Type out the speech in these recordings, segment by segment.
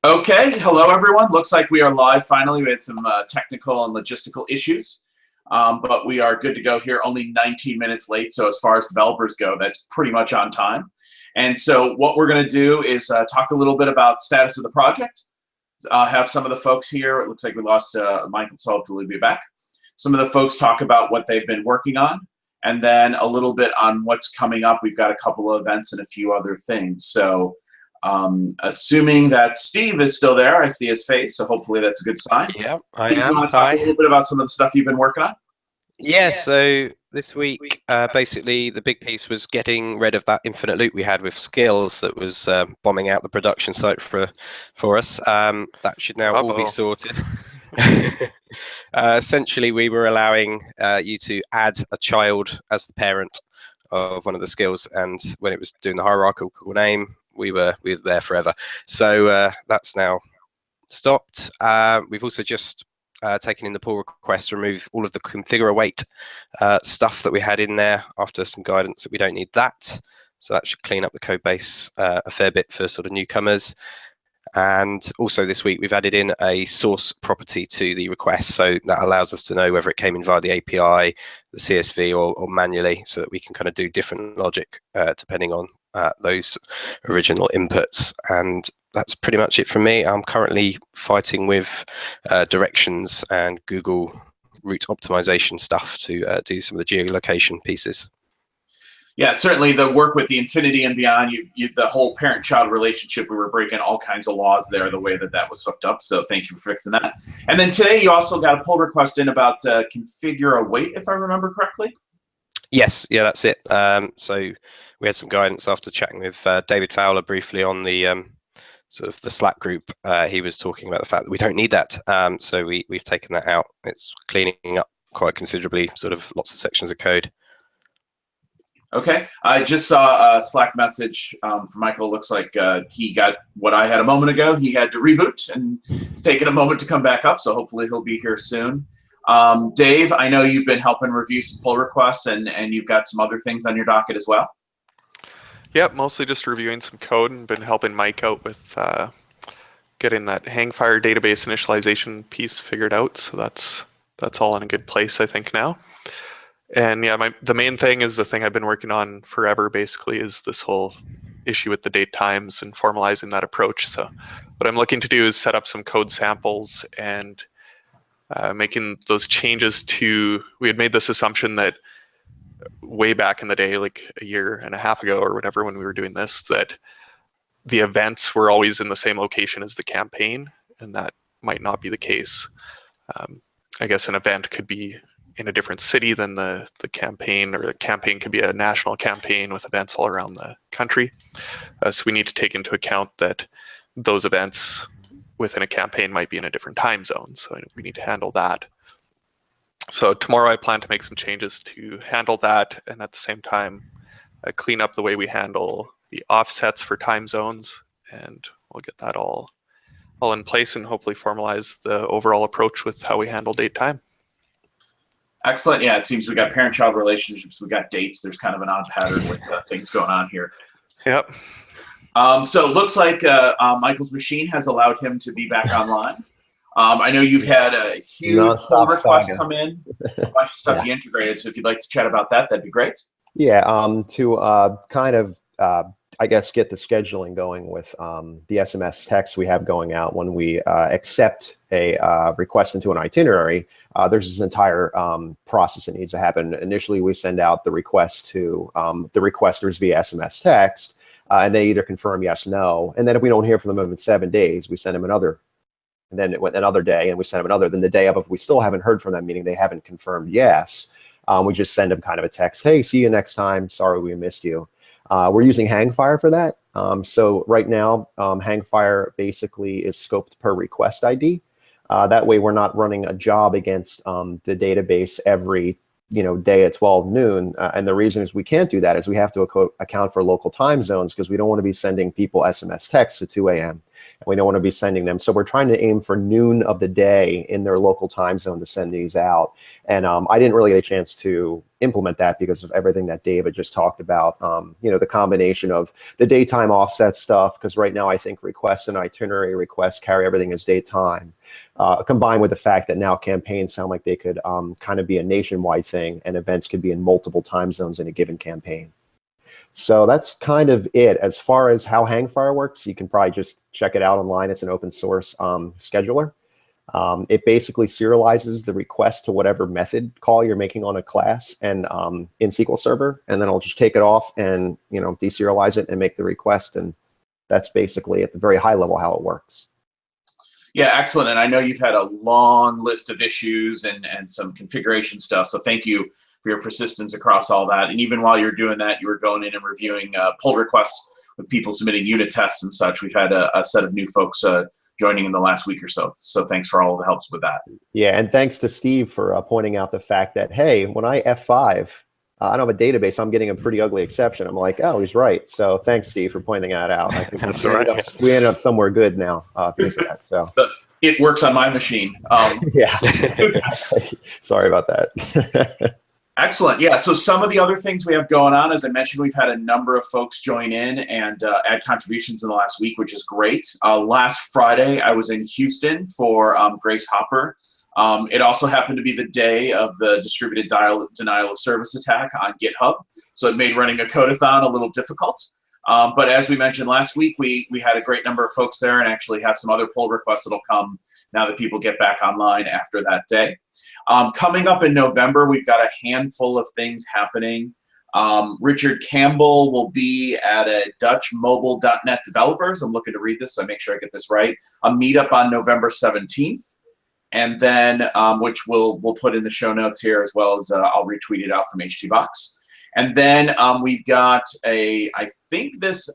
Okay, hello everyone. Looks like we are live finally. We had some technical and logistical issues, but we are good to go here. Only 19 minutes late, so as far as developers go, that's pretty much on time. And so what we're going to do is talk a little bit about status of the project. Have some of the folks here. It looks like we lost Michael, so hopefully he'll be back. Some of the folks talk about what they've been working on, and then a little bit on what's coming up. We've got a couple of events and a few other things. So assuming that Steve is still there, I see his face, so hopefully that's a good sign. Yeah, I Steve, am. you want to talk a little bit about some of the stuff you've been working on? Yeah, so this week, basically, the big piece was getting rid of that infinite loop we had with skills that was bombing out the production site for us. That should now all be sorted. Essentially, we were allowing you to add a child as the parent of one of the skills, and when it was doing the hierarchical name, we were there forever. So that's now stopped. We've also just taken in the pull request to remove all of the configure await stuff that we had in there after some guidance that we don't need that. So that should clean up the code base a fair bit for sort of newcomers. And also this week we've added in a source property to the request, so that allows us to know whether it came in via the API, the CSV, or manually, so that we can kind of do different logic depending on those original inputs. And that's pretty much it from me. I'm currently fighting with directions and Google route optimization stuff to do some of the geolocation pieces. Yeah, certainly the work with the Infinity and beyond, the whole parent-child relationship, we were breaking all kinds of laws there, the way that was hooked up, so thank you for fixing that. And then today you also got a pull request in about configure await, if I remember correctly? Yes, yeah, that's it. So we had some guidance after chatting with David Fowler briefly on the sort of the Slack group. He was talking about the fact that we don't need that, so we've taken that out. It's cleaning up quite considerably, sort of lots of sections of code. Okay, I just saw a Slack message from Michael. Looks like he got what I had a moment ago. He had to reboot and it's taken a moment to come back up, so hopefully he'll be here soon. Dave, I know you've been helping review some pull requests and you've got some other things on your docket as well. Yep, mostly just reviewing some code and been helping Mike out with getting that Hangfire database initialization piece figured out. So that's all in a good place, I think, now. And yeah, the main thing is the thing I've been working on forever, basically, is this whole issue with the date times and formalizing that approach. So what I'm looking to do is set up some code samples and making those changes to, we had made this assumption that way back in the day, like a year and a half ago or whatever, when we were doing this, that the events were always in the same location as the campaign, and that might not be the case. I guess an event could be in a different city than the campaign, or the campaign could be a national campaign with events all around the country. So we need to take into account that those events within a campaign might be in a different time zone. So we need to handle that. So tomorrow I plan to make some changes to handle that, and at the same time clean up the way we handle the offsets for time zones, and we'll get that all in place and hopefully formalize the overall approach with how we handle date time. Excellent. Yeah, it seems we got parent-child relationships, we got dates. There's kind of an odd pattern with things going on here. Yep. So it looks like Michael's machine has allowed him to be back online. I know you've had a huge pull request come in, a bunch of stuff you integrated. So if you'd like to chat about that, that'd be great. Yeah, to kind of, I guess, get the scheduling going with the SMS text we have going out when we accept a request into an itinerary. There's this entire process that needs to happen. Initially, we send out the request to the requesters via SMS text, and they either confirm yes, no. And then if we don't hear from them in 7 days, we send them another. And then another day, and we send them another. Then the day of, if we still haven't heard from them, meaning they haven't confirmed yes, we just send them kind of a text. Hey, see you next time. Sorry we missed you. We're using Hangfire for that. So right now, Hangfire basically is scoped per request ID. That way, we're not running a job against the database every day at 12 noon. And the reason is we can't do that is we have to account for local time zones, because we don't want to be sending people SMS texts at 2 a.m. And we don't want to be sending them. So we're trying to aim for noon of the day in their local time zone to send these out. And I didn't really get a chance to implement that because of everything that David just talked about. The combination of the daytime offset stuff, because right now I think requests and itinerary requests carry everything as daytime, combined with the fact that now campaigns sound like they could kind of be a nationwide thing, and events could be in multiple time zones in a given campaign. So that's kind of it. As far as how Hangfire works, you can probably just check it out online. It's an open source scheduler. It basically serializes the request to whatever method call you're making on a class and in SQL Server, and then I'll just take it off and deserialize it and make the request, and that's basically at the very high level how it works. Yeah, excellent. And I know you've had a long list of issues and some configuration stuff, so thank you for your persistence across all that. And even while you're doing that, you were going in and reviewing pull requests with people submitting unit tests and such. We've had a set of new folks joining in the last week or so. So thanks for all the helps with that. Yeah, and thanks to Steve for pointing out the fact that, hey, when I F5, I don't have a database, I'm getting a pretty ugly exception. I'm like, oh, he's right. So thanks, Steve, for pointing that out. I think That's we ended up somewhere good now because of that. So it works on my machine. Yeah. Sorry about that. Excellent. Yeah. So some of the other things we have going on, as I mentioned, we've had a number of folks join in and add contributions in the last week, which is great. Last Friday, I was in Houston for Grace Hopper. It also happened to be the day of the distributed denial of service attack on GitHub. So it made running a codeathon a little difficult. But as we mentioned last week, we had a great number of folks there and actually have some other pull requests that'll come now that people get back online after that day. Coming up in November, we've got a handful of things happening. Richard Campbell will be at a Dutch mobile.net developers. I'm looking to read this, so I make sure I get this right. A meetup on November 17th. And then, which we'll put in the show notes here, as well as I'll retweet it out from HTBox. And then we've got I think this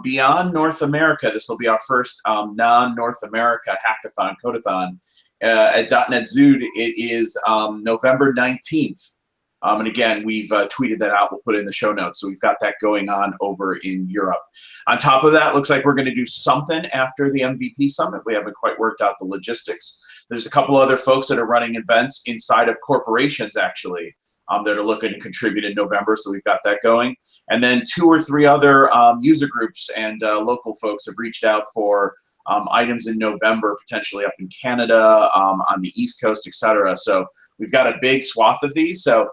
beyond North America, this will be our first non-North America hackathon, codeathon at .NET Zood. It is November 19th. And again, we've tweeted that out. We'll put it in the show notes. So we've got that going on over in Europe. On top of that, looks like we're going to do something after the MVP Summit. We haven't quite worked out the logistics. There's a couple other folks that are running events inside of corporations, actually, that are looking to contribute in November. So we've got that going. And then 2 or 3 other user groups and local folks have reached out for items in November, potentially up in Canada, on the East Coast, etc. So we've got a big swath of these. So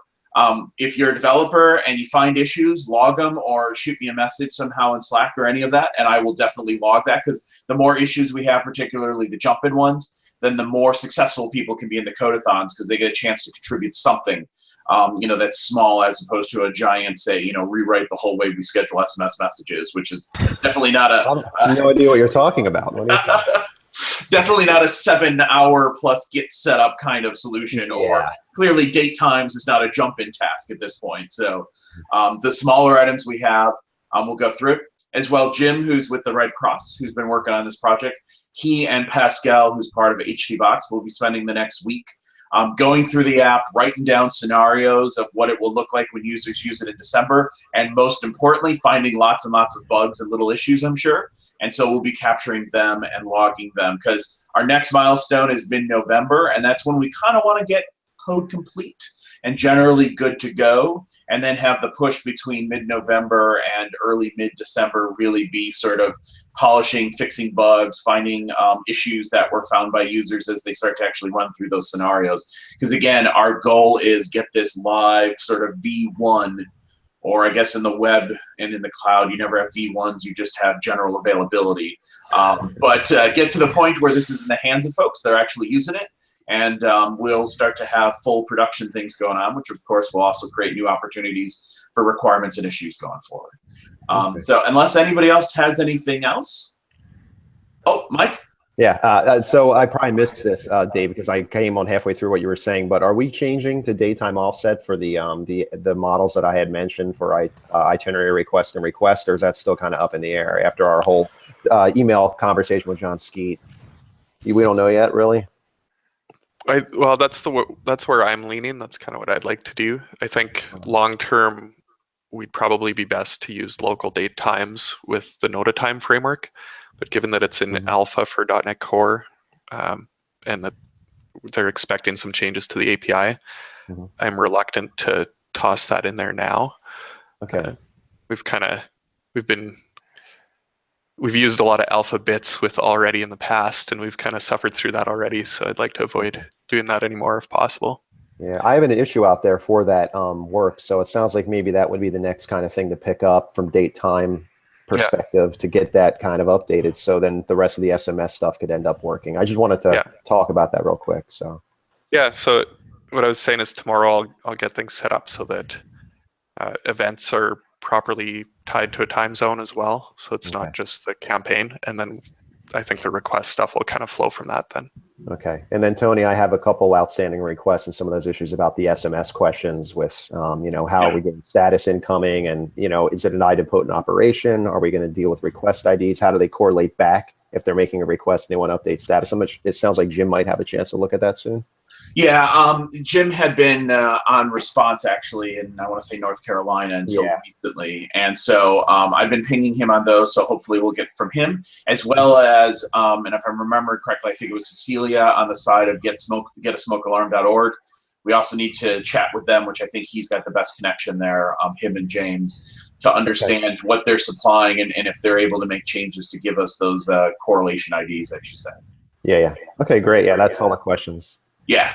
if you're a developer and you find issues, log them or shoot me a message somehow in Slack or any of that, and I will definitely log that, because the more issues we have, particularly the jump-in ones, then the more successful people can be in the codeathons, because they get a chance to contribute something, that's small, as opposed to a giant, say, rewrite the whole way we schedule SMS messages, which is definitely not I have no idea what you're talking about. definitely not a 7-hour plus get set up kind of solution, or clearly date times is not a jump-in task at this point. So the smaller items we have, we'll go through it. As well, Jim, who's with the Red Cross, who's been working on this project, he and Pascal, who's part of HTBox, will be spending the next week going through the app, writing down scenarios of what it will look like when users use it in December, and most importantly, finding lots and lots of bugs and little issues, I'm sure. And so we'll be capturing them and logging them, because our next milestone is mid-November, and that's when we kind of want to get code complete and generally good to go, and then have the push between mid-November and early mid-December really be sort of polishing, fixing bugs, finding issues that were found by users as they start to actually run through those scenarios. Because again, our goal is get this live sort of V1, or I guess in the web and in the cloud, you never have V1s, you just have general availability. But get to the point where this is in the hands of folks that are actually using it, and we'll start to have full production things going on, which of course will also create new opportunities for requirements and issues going forward. So unless anybody else has anything else. Oh, Mike? Yeah, so I probably missed this, Dave, because I came on halfway through what you were saying, but are we changing to daytime offset for the models that I had mentioned for itinerary request and request, or is that still kind of up in the air after our whole email conversation with John Skeet? We don't know yet, really? Well, that's where I'm leaning. That's kind of what I'd like to do. I think long-term, we'd probably be best to use local date times with the Nota time framework. But given that it's in alpha for .NET Core, and that they're expecting some changes to the API, I'm reluctant to toss that in there now. Okay. We've used a lot of alpha bits with AllReady in the past, and we've kind of suffered through that already. So I'd like to avoid doing that anymore if possible. Yeah, I have an issue out there for that work. So it sounds like maybe that would be the next kind of thing to pick up from date time perspective to get that kind of updated. So then the rest of the SMS stuff could end up working. I just wanted to talk about that real quick. So yeah, so what I was saying is tomorrow I'll get things set up so that events are properly tied to a time zone as well. So it's not just the campaign. And then I think the request stuff will kind of flow from that then. Okay. And then Tony, I have a couple outstanding requests and some of those issues about the SMS questions with, you know, how are we getting status incoming, and, you know, is it an idempotent operation? Are we going to deal with request IDs? How do they correlate back if they're making a request and they want to update status? It sounds like Jim might have a chance to look at that soon. Yeah, Jim had been on response actually in, I want to say, North Carolina until recently. And so I've been pinging him on those, so hopefully we'll get from him, as well as, and if I remember correctly, I think it was Cecilia on the side of getasmokealarm.org. We also need to chat with them, which I think he's got the best connection there, him and James, to understand what they're supplying and if they're able to make changes to give us those correlation IDs, as you said. Yeah. Okay, great. Yeah, that's all the questions. Yeah.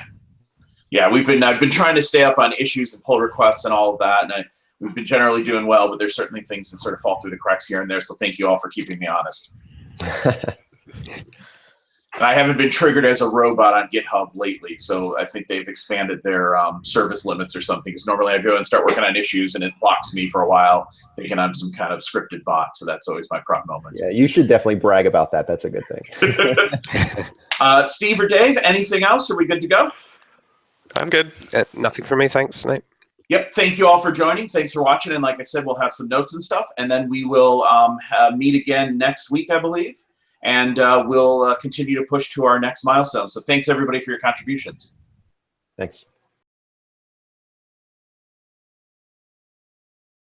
I've been trying to stay up on issues and pull requests and all of that, and we've been generally doing well, but there's certainly things that sort of fall through the cracks here and there. So thank you all for keeping me honest. And I haven't been triggered as a robot on GitHub lately, so I think they've expanded their service limits or something. Because normally I go and start working on issues, and it blocks me for a while, thinking I'm some kind of scripted bot. So that's always my prop moment. Yeah, you should definitely brag about that. That's a good thing. Steve or Dave, anything else? Are we good to go? I'm good. Nothing from me, thanks, Nate. Yep, thank you all for joining. Thanks for watching. And like I said, we'll have some notes and stuff. And then we will meet again next week, I believe. And we'll continue to push to our next milestone. So thanks, everybody, for your contributions. Thanks.